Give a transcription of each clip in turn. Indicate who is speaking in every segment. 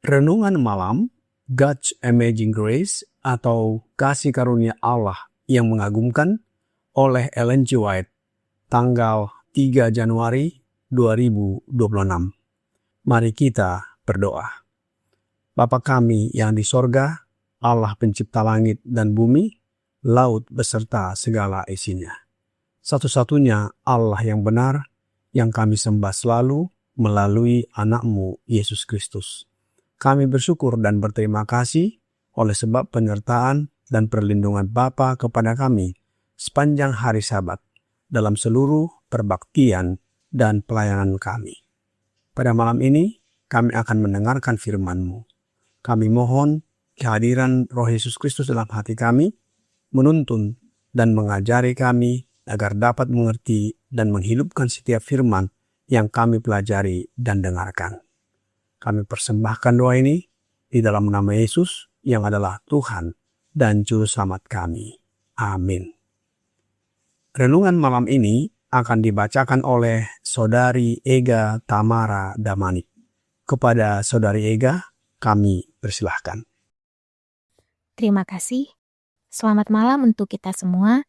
Speaker 1: Renungan Malam, God's Amazing Grace atau Kasih Karunia Allah yang Mengagumkan oleh Ellen G. White, tanggal 3 Januari 2026. Mari kita berdoa. Bapa kami yang di sorga, Allah pencipta langit dan bumi, laut beserta segala isinya. Satu-satunya Allah yang benar, yang kami sembah selalu melalui anak-Mu, Yesus Kristus. Kami bersyukur dan berterima kasih oleh sebab penyertaan dan perlindungan Bapa kepada kami sepanjang hari Sabat dalam seluruh perbaktian dan pelayanan kami. Pada malam ini, kami akan mendengarkan firman-Mu. Kami mohon kehadiran Roh Yesus Kristus dalam hati kami, menuntun dan mengajari kami agar dapat mengerti dan menghidupkan setiap firman yang kami pelajari dan dengarkan. Kami persembahkan doa ini di dalam nama Yesus yang adalah Tuhan dan Juru Selamat kami. Amin. Renungan malam ini akan dibacakan oleh Saudari Ega Tamara Damanik. Kepada Saudari Ega, kami persilahkan.
Speaker 2: Terima kasih. Selamat malam untuk kita semua.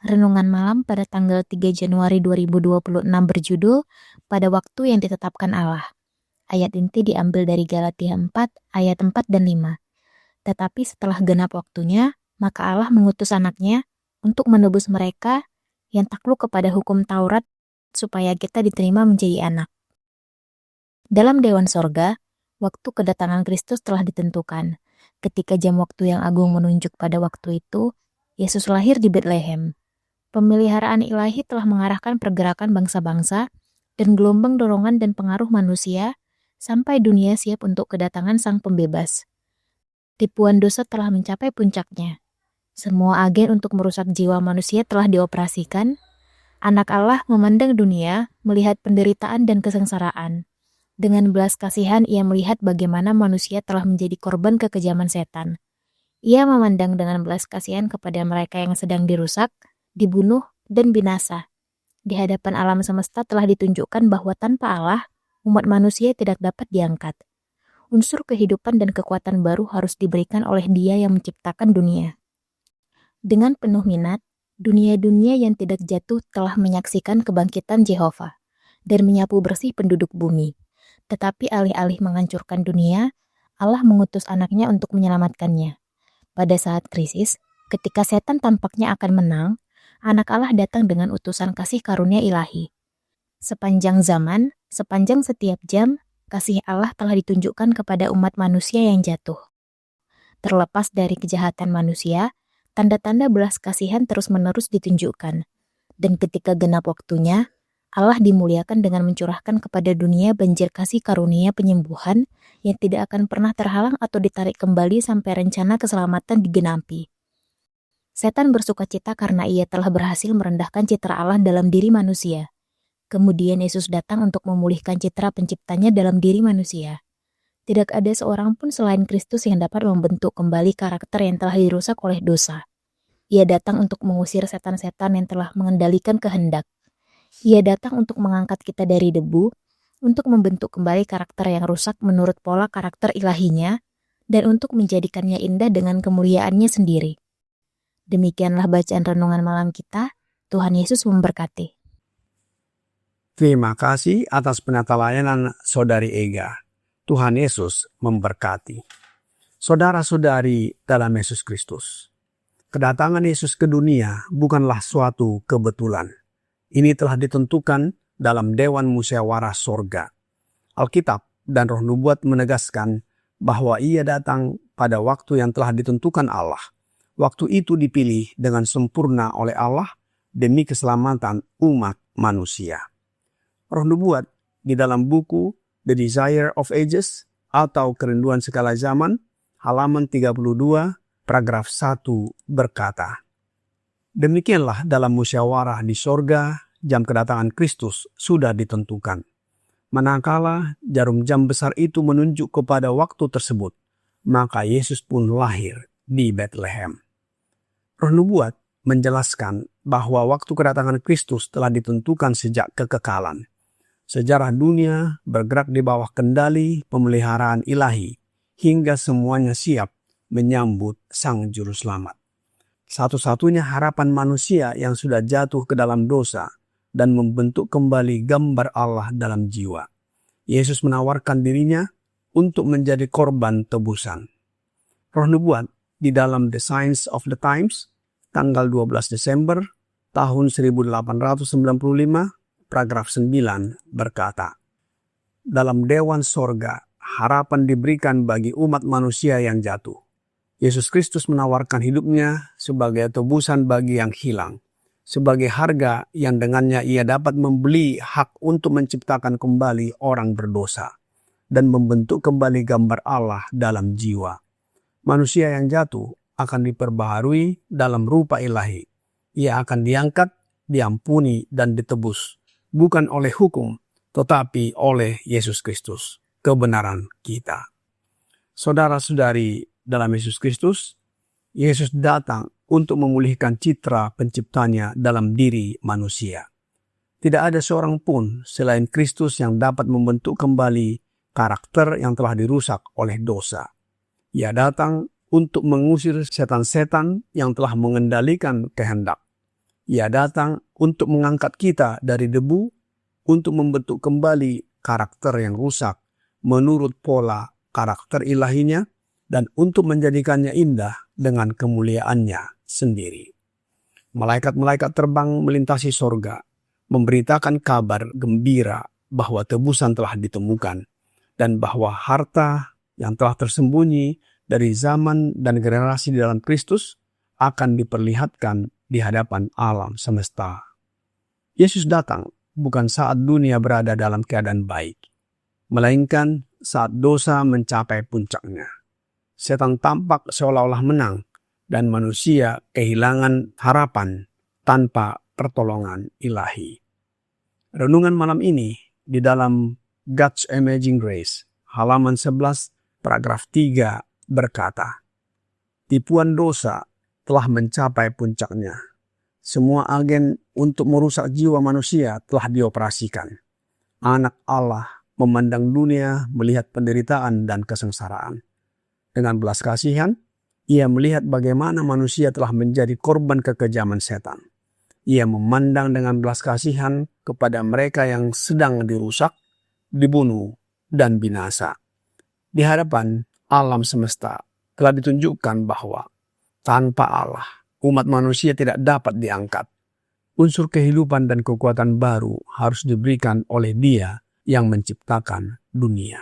Speaker 2: Renungan malam pada tanggal 3 Januari 2026 berjudul Pada Waktu Yang Ditetapkan Allah. Ayat inti diambil dari Galatia 4 ayat 4 dan 5. Tetapi setelah genap waktunya, maka Allah mengutus anaknya untuk menebus mereka yang takluk kepada hukum Taurat supaya kita diterima menjadi anak. Dalam Dewan Sorga, waktu kedatangan Kristus telah ditentukan. Ketika jam waktu yang agung menunjuk pada waktu itu, Yesus lahir di Betlehem. Pemeliharaan ilahi telah mengarahkan pergerakan bangsa-bangsa dan gelombang dorongan dan pengaruh manusia sampai dunia siap untuk kedatangan Sang Pembebas. Tipuan dosa telah mencapai puncaknya. Semua agen untuk merusak jiwa manusia telah dioperasikan. Anak Allah memandang dunia, melihat penderitaan dan kesengsaraan. Dengan belas kasihan ia melihat bagaimana manusia telah menjadi korban kekejaman setan. Ia memandang dengan belas kasihan kepada mereka yang sedang dirusak, dibunuh, dan binasa. Di hadapan alam semesta telah ditunjukkan bahwa tanpa Allah, umat manusia tidak dapat diangkat. Unsur kehidupan dan kekuatan baru harus diberikan oleh Dia yang menciptakan dunia. Dengan penuh minat, dunia-dunia yang tidak jatuh telah menyaksikan kebangkitan Jehovah dan menyapu bersih penduduk bumi. Tetapi alih-alih menghancurkan dunia, Allah mengutus anaknya untuk menyelamatkannya. Pada saat krisis, ketika setan tampaknya akan menang, anak Allah datang dengan utusan kasih karunia ilahi. Sepanjang zaman, sepanjang setiap jam, kasih Allah telah ditunjukkan kepada umat manusia yang jatuh. Terlepas dari kejahatan manusia, tanda-tanda belas kasihan terus-menerus ditunjukkan. Dan ketika genap waktunya, Allah dimuliakan dengan mencurahkan kepada dunia banjir kasih karunia penyembuhan yang tidak akan pernah terhalang atau ditarik kembali sampai rencana keselamatan digenapi. Setan bersukacita karena ia telah berhasil merendahkan citra Allah dalam diri manusia. Kemudian Yesus datang untuk memulihkan citra penciptanya dalam diri manusia. Tidak ada seorang pun selain Kristus yang dapat membentuk kembali karakter yang telah dirusak oleh dosa. Ia datang untuk mengusir setan-setan yang telah mengendalikan kehendak. Ia datang untuk mengangkat kita dari debu, untuk membentuk kembali karakter yang rusak menurut pola karakter ilahinya, dan untuk menjadikannya indah dengan kemuliaannya sendiri. Demikianlah bacaan renungan malam kita. Tuhan Yesus memberkati.
Speaker 1: Terima kasih atas penata layanan Saudari Ega. Tuhan Yesus memberkati. Saudara-saudari dalam Yesus Kristus, kedatangan Yesus ke dunia bukanlah suatu kebetulan. Ini telah ditentukan dalam Dewan Musyawarah Sorga. Alkitab dan Roh Nubuat menegaskan bahwa ia datang pada waktu yang telah ditentukan Allah. Waktu itu dipilih dengan sempurna oleh Allah demi keselamatan umat manusia. Roh Nubuat di dalam buku The Desire of Ages atau Kerinduan Segala Zaman, halaman 32, paragraf 1 berkata, Demikianlah dalam musyawarah di sorga, jam kedatangan Kristus sudah ditentukan. Manakala jarum jam besar itu menunjuk kepada waktu tersebut, maka Yesus pun lahir di Bethlehem. Roh Nubuat menjelaskan bahwa waktu kedatangan Kristus telah ditentukan sejak kekekalan. Sejarah dunia bergerak di bawah kendali pemeliharaan ilahi hingga semuanya siap menyambut Sang Juru Selamat. Satu-satunya harapan manusia yang sudah jatuh ke dalam dosa dan membentuk kembali gambar Allah dalam jiwa. Yesus menawarkan dirinya untuk menjadi korban tebusan. Roh Nubuat di dalam The Signs of the Times, tanggal 12 Desember tahun 1895, paragraf 9 berkata, dalam Dewan Sorga, harapan diberikan bagi umat manusia yang jatuh. Yesus Kristus menawarkan hidupnya sebagai tebusan bagi yang hilang, sebagai harga yang dengannya ia dapat membeli hak untuk menciptakan kembali orang berdosa dan membentuk kembali gambar Allah dalam jiwa. Manusia yang jatuh akan diperbaharui dalam rupa ilahi. Ia akan diangkat, diampuni, dan ditebus, bukan oleh hukum, tetapi oleh Yesus Kristus, kebenaran kita. Saudara-saudari dalam Yesus Kristus, Yesus datang untuk memulihkan citra penciptanya dalam diri manusia. Tidak ada seorang pun selain Kristus yang dapat membentuk kembali karakter yang telah dirusak oleh dosa. Ia datang untuk mengusir setan-setan yang telah mengendalikan kehendak. Ia datang untuk mengangkat kita dari debu, untuk membentuk kembali karakter yang rusak menurut pola karakter ilahinya, dan untuk menjadikannya indah dengan kemuliaannya sendiri. Malaikat-malaikat terbang melintasi sorga, memberitakan kabar gembira bahwa tebusan telah ditemukan, dan bahwa harta yang telah tersembunyi dari zaman dan generasi di dalam Kristus akan diperlihatkan di hadapan alam semesta. Yesus datang bukan saat dunia berada dalam keadaan baik, melainkan saat dosa mencapai puncaknya. Setan tampak seolah-olah menang dan manusia kehilangan harapan tanpa pertolongan ilahi. Renungan malam ini di dalam God's Amazing Grace, halaman 11, paragraf 3 berkata, tipuan dosa telah mencapai puncaknya. Semua agen untuk merusak jiwa manusia telah dioperasikan. Anak Allah memandang dunia melihat penderitaan dan kesengsaraan. Dengan belas kasihan, ia melihat bagaimana manusia telah menjadi korban kekejaman setan. Ia memandang dengan belas kasihan kepada mereka yang sedang dirusak, dibunuh, dan binasa. Di hadapan alam semesta telah ditunjukkan bahwa tanpa Allah, umat manusia tidak dapat diangkat. Unsur kehidupan dan kekuatan baru harus diberikan oleh Dia yang menciptakan dunia.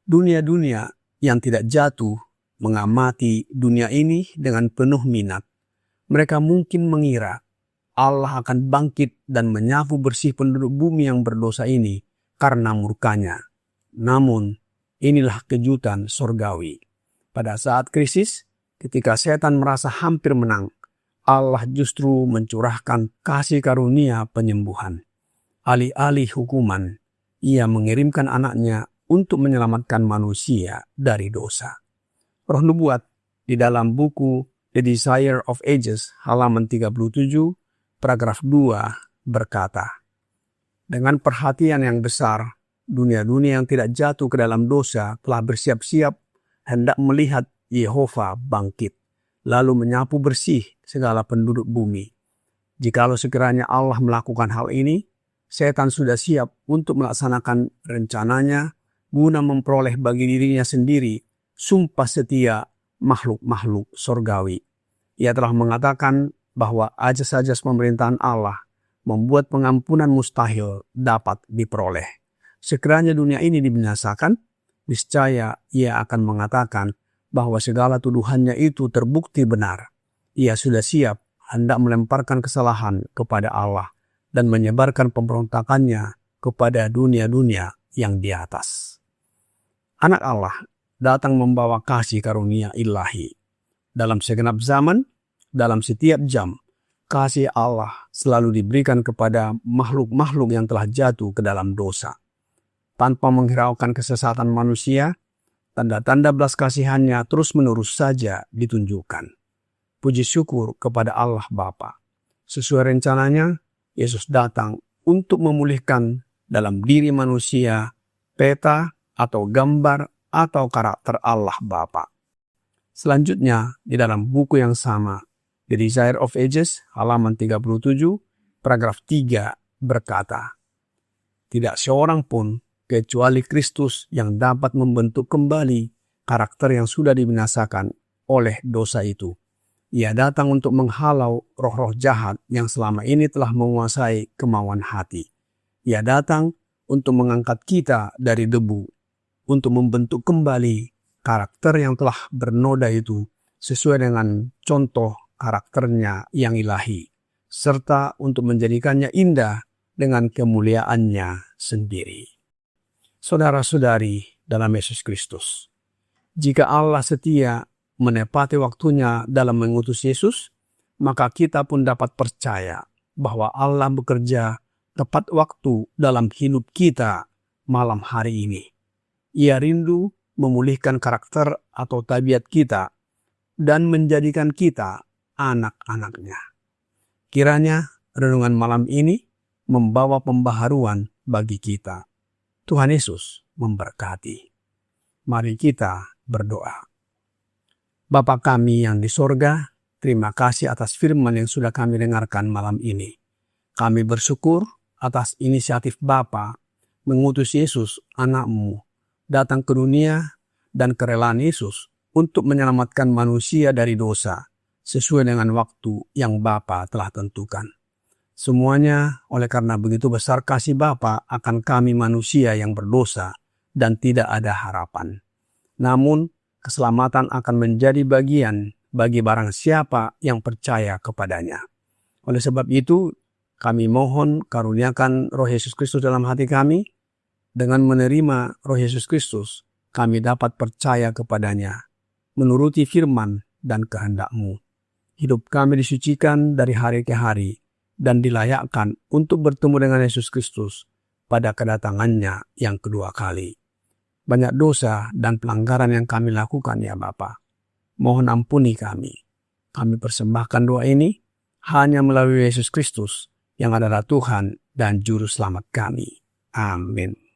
Speaker 1: Dunia-dunia yang tidak jatuh mengamati dunia ini dengan penuh minat. Mereka mungkin mengira Allah akan bangkit dan menyapu bersih penduduk bumi yang berdosa ini karena murkanya. Namun, inilah kejutan sorgawi. Pada saat krisis, ketika setan merasa hampir menang, Allah justru mencurahkan kasih karunia penyembuhan. Alih-alih hukuman, Ia mengirimkan anaknya untuk menyelamatkan manusia dari dosa. Roh Nubuat di dalam buku The Desire of Ages halaman 37 paragraf 2 berkata, dengan perhatian yang besar, dunia-dunia yang tidak jatuh ke dalam dosa telah bersiap-siap hendak melihat Yehova bangkit, lalu menyapu bersih segala penduduk bumi. Jikalau sekiranya Allah melakukan hal ini, setan sudah siap untuk melaksanakan rencananya guna memperoleh bagi dirinya sendiri sumpah setia makhluk-makhluk sorgawi. Ia telah mengatakan bahwa ajas-ajas pemerintahan Allah membuat pengampunan mustahil dapat diperoleh. Sekiranya dunia ini dibinasakan, niscaya Ia akan mengatakan bahwa segala tuduhannya itu terbukti benar. Ia sudah siap hendak melemparkan kesalahan kepada Allah dan menyebarkan pemberontakannya kepada dunia-dunia yang di atas. Anak Allah datang membawa kasih karunia ilahi. Dalam segenap zaman, dalam setiap jam, kasih Allah selalu diberikan kepada makhluk-makhluk yang telah jatuh ke dalam dosa. Tanpa menghiraukan kesesatan manusia, tanda-tanda belas kasihannya terus-menerus saja ditunjukkan. Puji syukur kepada Allah Bapa. Sesuai rencananya, Yesus datang untuk memulihkan dalam diri manusia peta atau gambar atau karakter Allah Bapa. Selanjutnya, di dalam buku yang sama, The Desire of Ages, halaman 37, paragraf 3 berkata, "Tidak seorang pun kecuali Kristus yang dapat membentuk kembali karakter yang sudah dibinasakan oleh dosa itu. Ia datang untuk menghalau roh-roh jahat yang selama ini telah menguasai kemauan hati. Ia datang untuk mengangkat kita dari debu, untuk membentuk kembali karakter yang telah bernoda itu sesuai dengan contoh karakternya yang ilahi, serta untuk menjadikannya indah dengan kemuliaannya sendiri." Saudara-saudari dalam Yesus Kristus, jika Allah setia menepati waktunya dalam mengutus Yesus, maka kita pun dapat percaya bahwa Allah bekerja tepat waktu dalam hidup kita malam hari ini. Ia rindu memulihkan karakter atau tabiat kita dan menjadikan kita anak-anaknya. Kiranya renungan malam ini membawa pembaharuan bagi kita. Tuhan Yesus memberkati. Mari kita berdoa. Bapa kami yang di sorga, terima kasih atas firman yang sudah kami dengarkan malam ini. Kami bersyukur atas inisiatif Bapa mengutus Yesus, anak-Mu, datang ke dunia dan kerelaan Yesus untuk menyelamatkan manusia dari dosa sesuai dengan waktu yang Bapa telah tentukan. Semuanya oleh karena begitu besar kasih Bapa akan kami manusia yang berdosa dan tidak ada harapan. Namun, keselamatan akan menjadi bagian bagi barang siapa yang percaya kepadanya. Oleh sebab itu, kami mohon karuniakan Roh Yesus Kristus dalam hati kami. Dengan menerima Roh Yesus Kristus, kami dapat percaya kepadanya, menuruti firman dan kehendak-Mu. Hidup kami disucikan dari hari ke hari, dan dilayakkan untuk bertemu dengan Yesus Kristus pada kedatangannya yang kedua kali. Banyak dosa dan pelanggaran yang kami lakukan ya Bapa. Mohon ampuni kami. Kami persembahkan doa ini hanya melalui Yesus Kristus yang adalah Tuhan dan Juru Selamat kami. Amin.